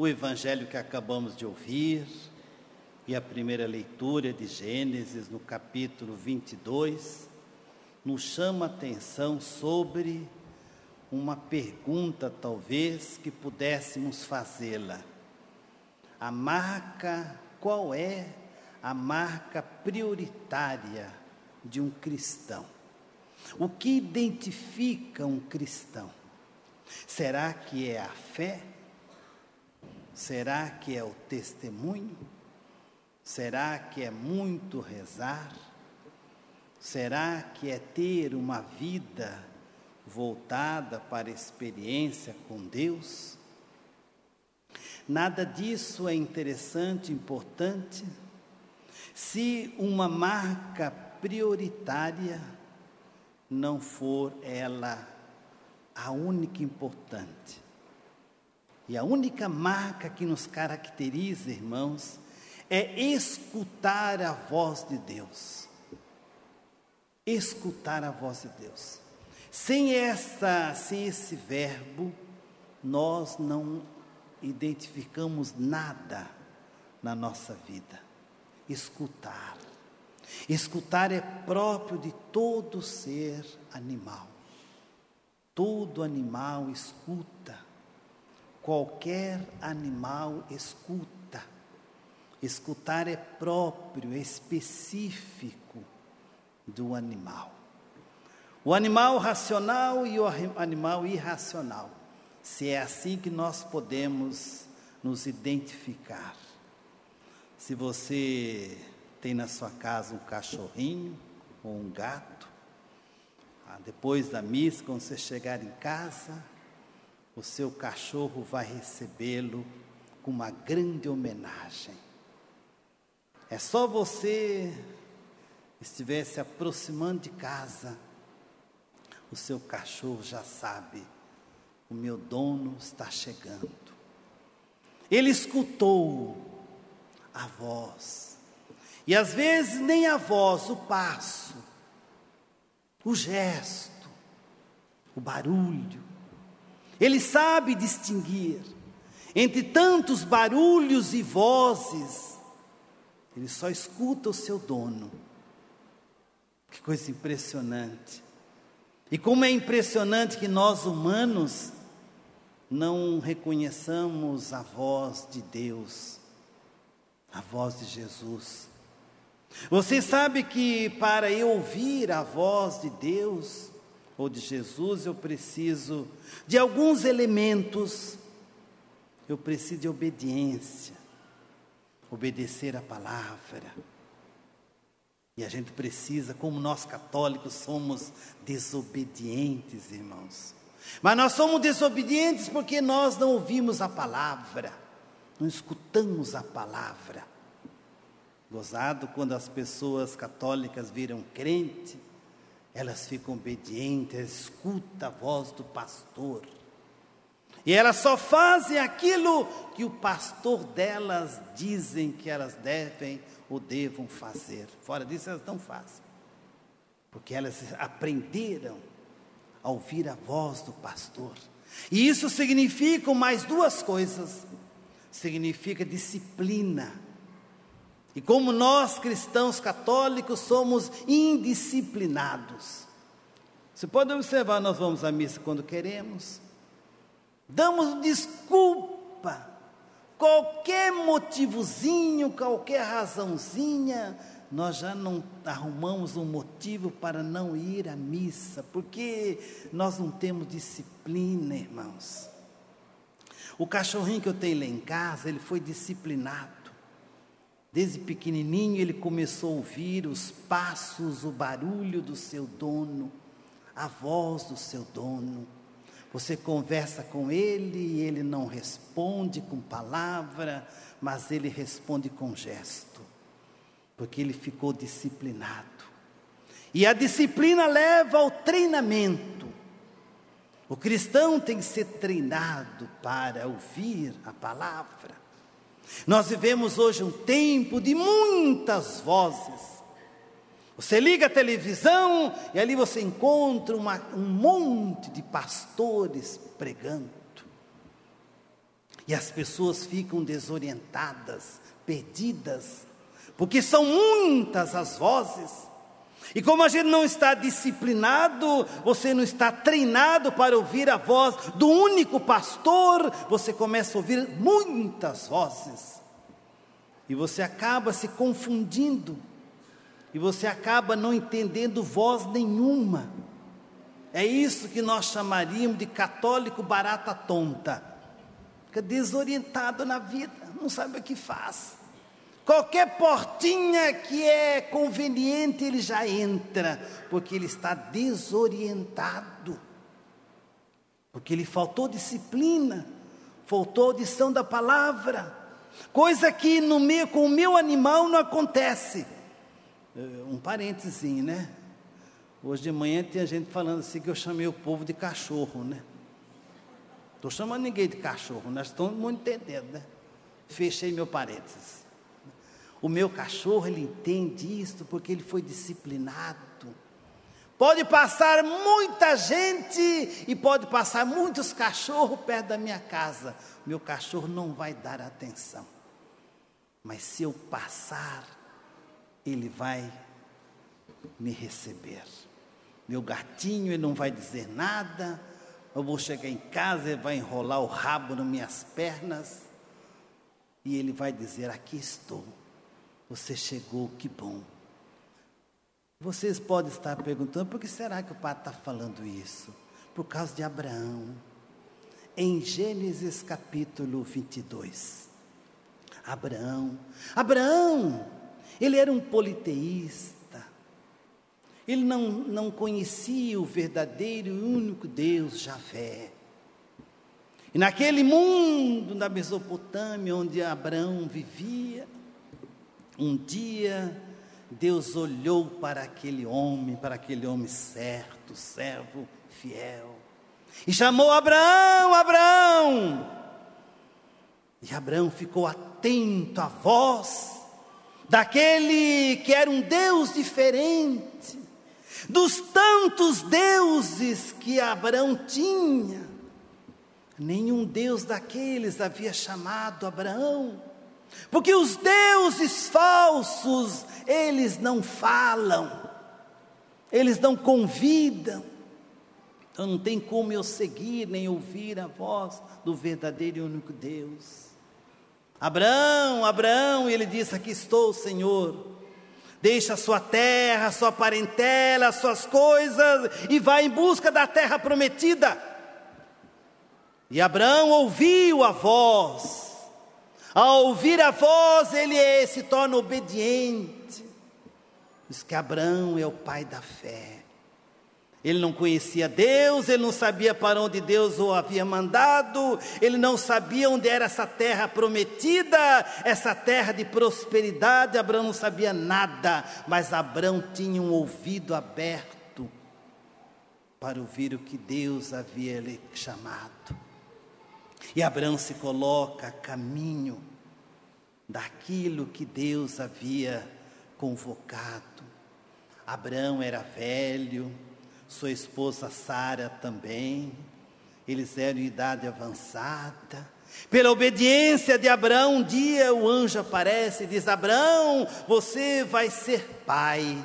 O evangelho que acabamos de ouvir e a primeira leitura de Gênesis, no capítulo 22, nos chama a atenção sobre uma pergunta, talvez, que pudéssemos fazê-la. Qual é a marca prioritária de um cristão? O que identifica um cristão? Será que é a fé? Será que é o testemunho? Será que é muito rezar? Será que é ter uma vida voltada para a experiência com Deus? Nada disso é interessante, importante, se uma marca prioritária não for ela a única importante. E a única marca que nos caracteriza, irmãos, é escutar a voz de Deus. Escutar a voz de Deus. Sem esse verbo, nós não identificamos nada na nossa vida. Escutar. Escutar é próprio de todo ser animal. Todo animal escuta. Qualquer animal escuta. Escutar é próprio, é específico do animal. O animal racional e o animal irracional. Se é assim que nós podemos nos identificar. Se você tem na sua casa um cachorrinho ou um gato, depois da missa, quando você chegar em casa, o seu cachorro vai recebê-lo com uma grande homenagem. É só você estiver se aproximando de casa, o seu cachorro já sabe, o meu dono está chegando. Ele escutou a voz, e às vezes nem a voz, o passo, o gesto, o barulho. Ele sabe distinguir entre tantos barulhos e vozes. Ele só escuta o seu dono. Que coisa impressionante. E como é impressionante que nós humanos não reconheçamos a voz de Deus, a voz de Jesus. Você sabe que para eu ouvir a voz de Deus ou de Jesus, eu preciso de alguns elementos. Eu preciso de obediência, obedecer a palavra. E a gente precisa, como nós católicos somos desobedientes, irmãos. Mas nós somos desobedientes porque nós não ouvimos a palavra, não escutamos a palavra. Gozado quando as pessoas católicas viram crente, elas ficam obedientes, elas escutam a voz do pastor. E elas só fazem aquilo que o pastor delas dizem que elas devem ou devam fazer. Fora disso elas não fazem. Porque elas aprenderam a ouvir a voz do pastor. E isso significa mais duas coisas. Significa disciplina. E como nós cristãos católicos somos indisciplinados. Você pode observar, nós vamos à missa quando queremos. Damos desculpa. Qualquer motivozinho, qualquer razãozinha, nós já não arrumamos um motivo para não ir à missa, porque nós não temos disciplina, irmãos. O cachorrinho que eu tenho lá em casa, ele foi disciplinado. Desde pequenininho ele começou a ouvir os passos, o barulho do seu dono, a voz do seu dono. Você conversa com ele e ele não responde com palavra, mas ele responde com gesto, porque ele ficou disciplinado. E a disciplina leva ao treinamento. O cristão tem que ser treinado para ouvir a palavra. Nós vivemos hoje um tempo de muitas vozes. Você liga a televisão e ali você encontra um monte de pastores pregando. E as pessoas ficam desorientadas, perdidas, porque são muitas as vozes. E como a gente não está disciplinado, você não está treinado para ouvir a voz do único pastor, você começa a ouvir muitas vozes. E você acaba se confundindo. E você acaba não entendendo voz nenhuma. É isso que nós chamaríamos de católico barata tonta. Fica desorientado na vida, não sabe o que faz. Qualquer portinha que é conveniente, ele já entra, porque ele está desorientado. Porque ele faltou disciplina, faltou audição da palavra, coisa que com o meu animal não acontece. Um parênteses, né? Hoje de manhã tinha gente falando assim que eu chamei o povo de cachorro, né? Estou chamando ninguém de cachorro, nós estamos muito entendendo, né? Fechei meu parênteses. O meu cachorro, ele entende isso porque ele foi disciplinado. Pode passar muita gente e pode passar muitos cachorros perto da minha casa. Meu cachorro não vai dar atenção. Mas se eu passar, ele vai me receber. Meu gatinho, ele não vai dizer nada. Eu vou chegar em casa, ele vai enrolar o rabo nas minhas pernas. E ele vai dizer, aqui estou. Você chegou, que bom. Vocês podem estar perguntando, por que será que o Padre está falando isso? Por causa de Abraão. Em Gênesis capítulo 22. Abraão, ele era um politeísta. Ele não conhecia o verdadeiro e único Deus, Javé. E naquele mundo, na Mesopotâmia, onde Abraão vivia, um dia, Deus olhou para aquele homem certo, servo, fiel, e chamou Abraão, Abraão. E Abraão ficou atento à voz daquele que era um Deus diferente, dos tantos deuses que Abraão tinha. Nenhum Deus daqueles havia chamado Abraão. Porque os deuses falsos, eles não falam, eles não convidam. Então não tem como eu seguir nem ouvir a voz do verdadeiro e único Deus. Abraão, Abraão, e ele disse, aqui estou, Senhor. Deixa a sua terra, a sua parentela, as suas coisas e vai em busca da terra prometida. E Abraão ouviu a voz. Ao ouvir a voz, ele se torna obediente. Diz que Abraão é o pai da fé. Ele não conhecia Deus, ele não sabia para onde Deus o havia mandado, ele não sabia onde era essa terra prometida, essa terra de prosperidade. Abraão não sabia nada, mas Abraão tinha um ouvido aberto para ouvir o que Deus havia lhe chamado. E Abraão se coloca a caminho daquilo que Deus havia convocado. Abraão era velho, sua esposa Sara também, eles eram de idade avançada. Pela obediência de Abraão, um dia o anjo aparece e diz, Abraão, você vai ser pai.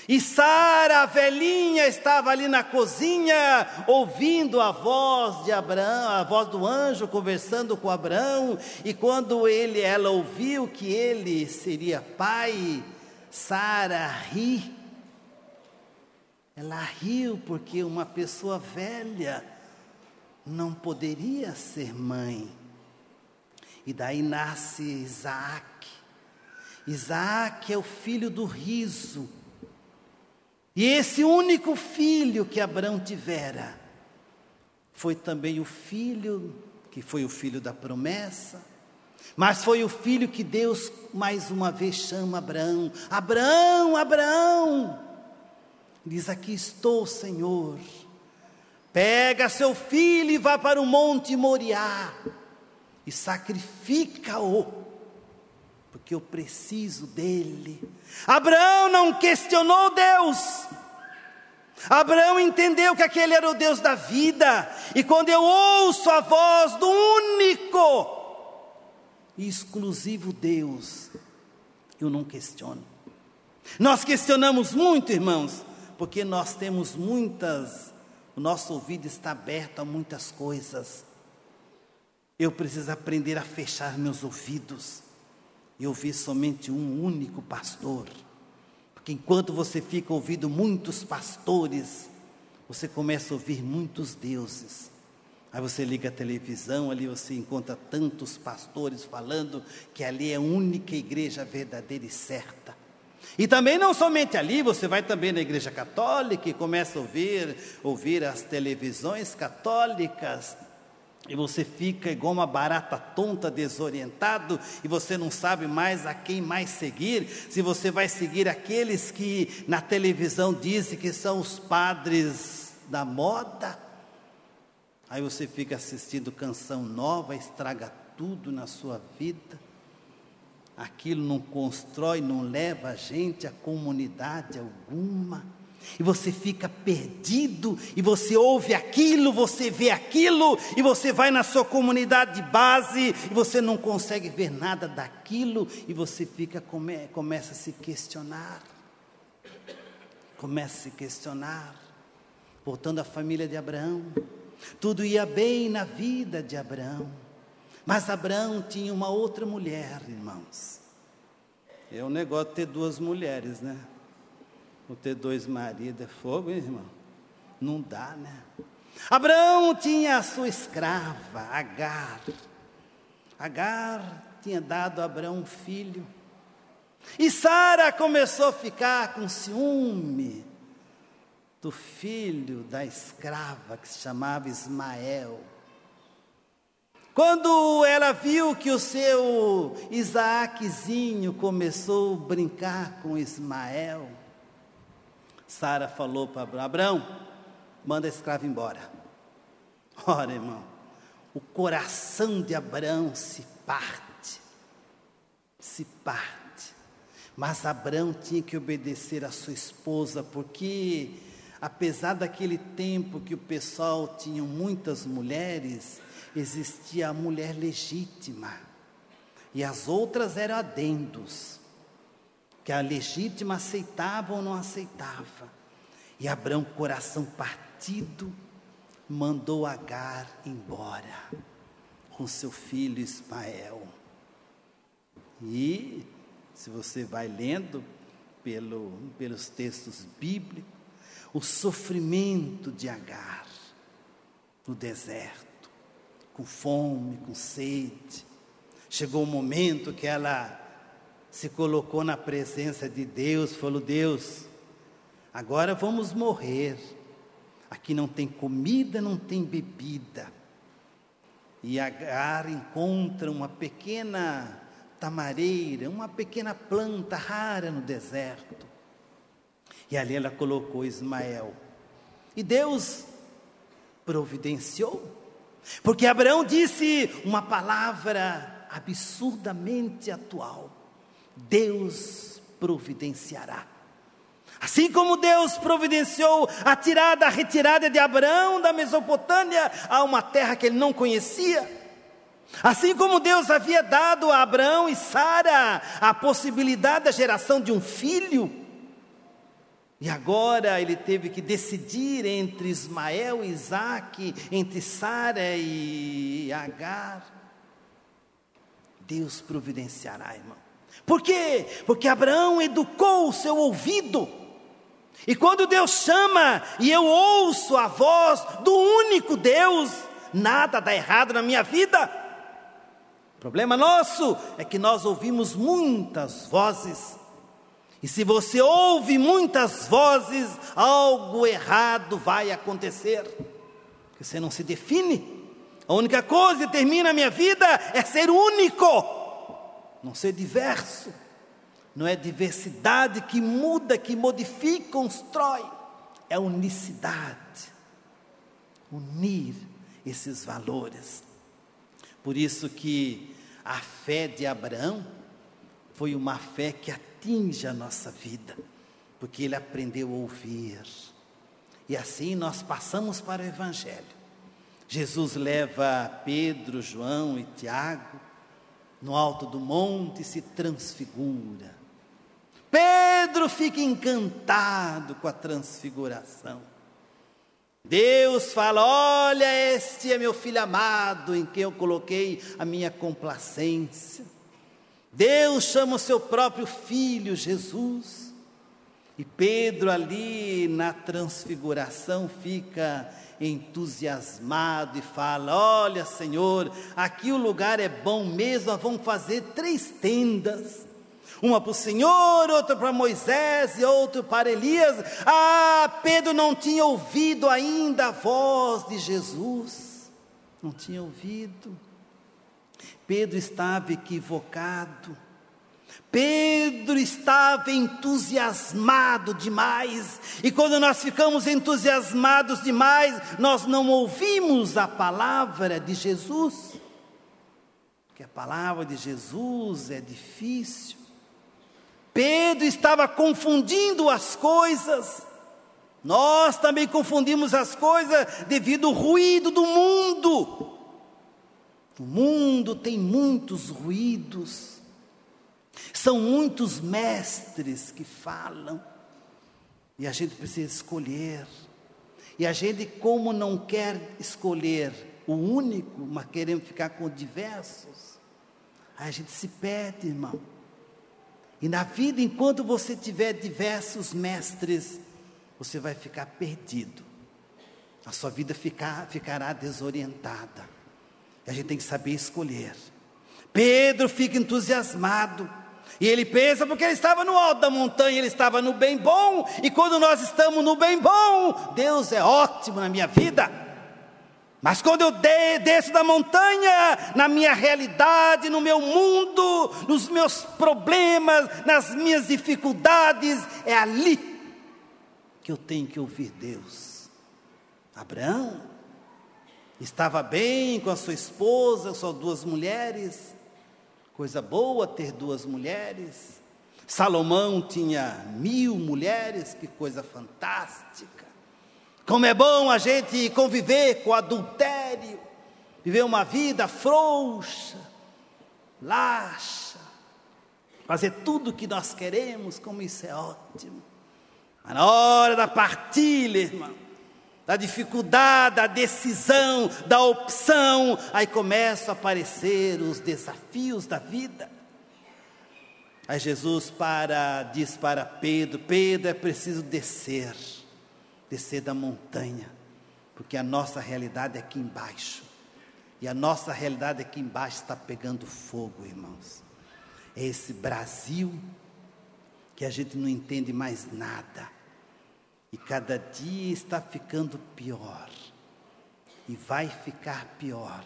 E Sara, a velhinha, estava ali na cozinha, ouvindo a voz de Abraão, a voz do anjo, conversando com Abraão. E quando ela ouviu que ele seria pai, Sara riu. Ela riu porque uma pessoa velha não poderia ser mãe. E daí nasce Isaac. Isaac é o filho do riso. E esse único filho que Abraão tivera, foi também o filho, que foi o filho da promessa, mas foi o filho que Deus mais uma vez chama Abraão. Abraão, Abraão, diz, aqui estou, Senhor. Pega seu filho e vá para o monte Moriá, e sacrifica-o, porque eu preciso dele. Abraão não questionou Deus. Abraão entendeu que aquele era o Deus da vida, e quando eu ouço a voz do único e exclusivo Deus, eu não questiono. Nós questionamos muito, irmãos, porque nós temos o nosso ouvido está aberto a muitas coisas. Eu preciso aprender a fechar meus ouvidos e ouvir somente um único pastor. Porque enquanto você fica ouvindo muitos pastores, você começa a ouvir muitos deuses. Aí você liga a televisão, ali você encontra tantos pastores falando que ali é a única igreja verdadeira e certa. E também não somente ali, você vai também na igreja católica e começa a ouvir as televisões católicas. E você fica igual uma barata tonta, desorientado, e você não sabe mais a quem mais seguir. Se você vai seguir aqueles que na televisão dizem que são os padres da moda, aí você fica assistindo canção nova, estraga tudo na sua vida. Aquilo não constrói, não leva a gente a comunidade alguma. E você fica perdido, e você ouve aquilo, você vê aquilo, e você vai na sua comunidade de base, e você não consegue ver nada daquilo, e você começa a se questionar. Começa a se questionar. Voltando à família de Abraão, tudo ia bem na vida de Abraão, mas Abraão tinha uma outra mulher, irmãos. É um negócio ter duas mulheres, né? Ou ter dois maridos é fogo, hein, irmão? Não dá, né? Abraão tinha a sua escrava, Agar. Agar tinha dado a Abraão um filho. E Sara começou a ficar com ciúme do filho da escrava, que se chamava Ismael. Quando ela viu que o seu Isaaczinho começou a brincar com Ismael, Sara falou para Abraão: manda a escrava embora. Ora, irmão, o coração de Abraão se parte. Mas Abraão tinha que obedecer a sua esposa, porque apesar daquele tempo que o pessoal tinha muitas mulheres, existia a mulher legítima, e as outras eram adendos, que a legítima aceitava ou não aceitava. E Abraão, coração partido, mandou Agar embora, com seu filho Ismael. E, se você vai lendo pelos textos bíblicos, o sofrimento de Agar, no deserto, com fome, com sede. Chegou um momento que ela se colocou na presença de Deus, falou: Deus, agora vamos morrer, aqui não tem comida, não tem bebida. E Agar encontra uma pequena tamareira, uma pequena planta rara no deserto, e ali ela colocou Ismael, e Deus providenciou, porque Abraão disse uma palavra absurdamente atual: Deus providenciará. Assim como Deus providenciou a retirada de Abraão da Mesopotâmia a uma terra que ele não conhecia, assim como Deus havia dado a Abraão e Sara a possibilidade da geração de um filho, e agora ele teve que decidir entre Ismael e Isaque, entre Sara e Agar. Deus providenciará, irmão. Por quê? Porque Abraão educou o seu ouvido. E quando Deus chama e eu ouço a voz do único Deus, nada dá errado na minha vida. O problema nosso é que nós ouvimos muitas vozes. E se você ouve muitas vozes, algo errado vai acontecer. Porque você não se define. A única coisa que determina a minha vida é ser único, não ser diverso. Não é diversidade que muda, que modifica, constrói. É unicidade. Unir esses valores. Por isso que a fé de Abraão foi uma fé que atinge a nossa vida, porque ele aprendeu a ouvir. E assim nós passamos para o Evangelho. Jesus leva Pedro, João e Tiago no alto do monte e se transfigura. Pedro fica encantado com a transfiguração. Deus fala: olha, este é meu filho amado, em quem eu coloquei a minha complacência. Deus chama o seu próprio filho, Jesus. E Pedro ali na transfiguração fica entusiasmado e fala: olha, Senhor, aqui o lugar é bom mesmo, nós vamos fazer 3 tendas. Uma para o Senhor, outra para Moisés e outra para Elias. Pedro não tinha ouvido ainda a voz de Jesus. Não tinha ouvido. Pedro estava equivocado. Pedro estava entusiasmado demais. E quando nós ficamos entusiasmados demais, nós não ouvimos a palavra de Jesus. Porque a palavra de Jesus é difícil. Pedro estava confundindo as coisas. Nós também confundimos as coisas devido ao ruído do mundo. O mundo tem muitos ruídos. São muitos mestres que falam. E a gente precisa escolher. E a gente, como não quer escolher o único, mas queremos ficar com diversos, aí a gente se perde, irmão. E na vida, enquanto você tiver diversos mestres, você vai ficar perdido. A sua vida ficará desorientada. E a gente tem que saber escolher. Pedro fica entusiasmado. E ele pensa, porque ele estava no alto da montanha, ele estava no bem bom. E quando nós estamos no bem bom, Deus é ótimo na minha vida. Mas quando eu desço da montanha, na minha realidade, no meu mundo, nos meus problemas, nas minhas dificuldades, é ali que eu tenho que ouvir Deus. Abraão estava bem com a sua esposa, suas 2 mulheres, coisa boa ter 2 mulheres. Salomão tinha 1000 mulheres, que coisa fantástica. Como é bom a gente conviver com adultério, viver uma vida frouxa, laxa, fazer tudo o que nós queremos, como isso é ótimo. Mas na hora da partilha, irmão, da dificuldade, da decisão, da opção, aí começam a aparecer os desafios da vida. Aí Jesus diz para Pedro: Pedro, é preciso descer da montanha, porque a nossa realidade é aqui embaixo, e a nossa realidade aqui embaixo está pegando fogo, irmãos. É esse Brasil que a gente não entende mais nada, e cada dia está ficando pior, e vai ficar pior,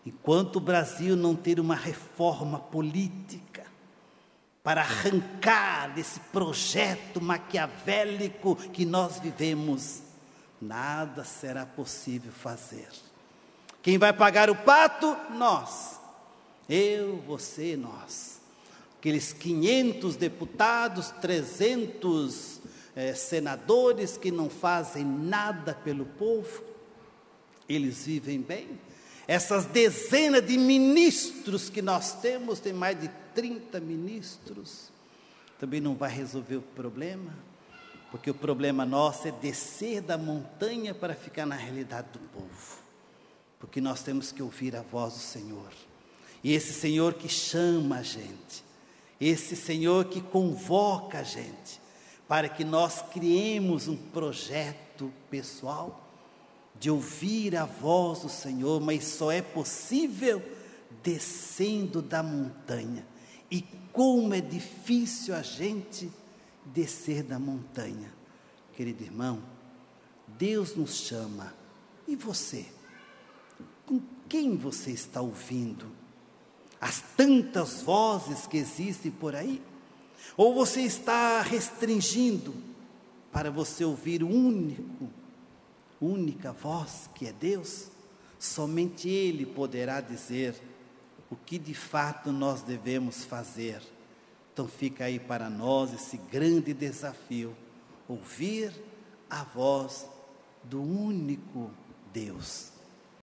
enquanto o Brasil não ter uma reforma política, para arrancar desse projeto maquiavélico que nós vivemos, nada será possível fazer. Quem vai pagar o pato? Nós. Eu, você, nós. Aqueles 500 deputados, 300 senadores que não fazem nada pelo povo, eles vivem bem. Essas dezenas de ministros que nós temos, tem mais de 30 ministros, também não vai resolver o problema, porque o problema nosso é descer da montanha para ficar na realidade do povo, porque nós temos que ouvir a voz do Senhor, e esse Senhor que chama a gente, esse Senhor que convoca a gente, para que nós criemos um projeto pessoal, de ouvir a voz do Senhor, mas só é possível descendo da montanha. E como é difícil a gente descer da montanha. Querido irmão, Deus nos chama. E você? Com quem você está ouvindo? As tantas vozes que existem por aí? Ou você está restringindo para você ouvir o única voz que é Deus? Somente Ele poderá dizer o que de fato nós devemos fazer. Então fica aí para nós esse grande desafio, ouvir a voz do único Deus.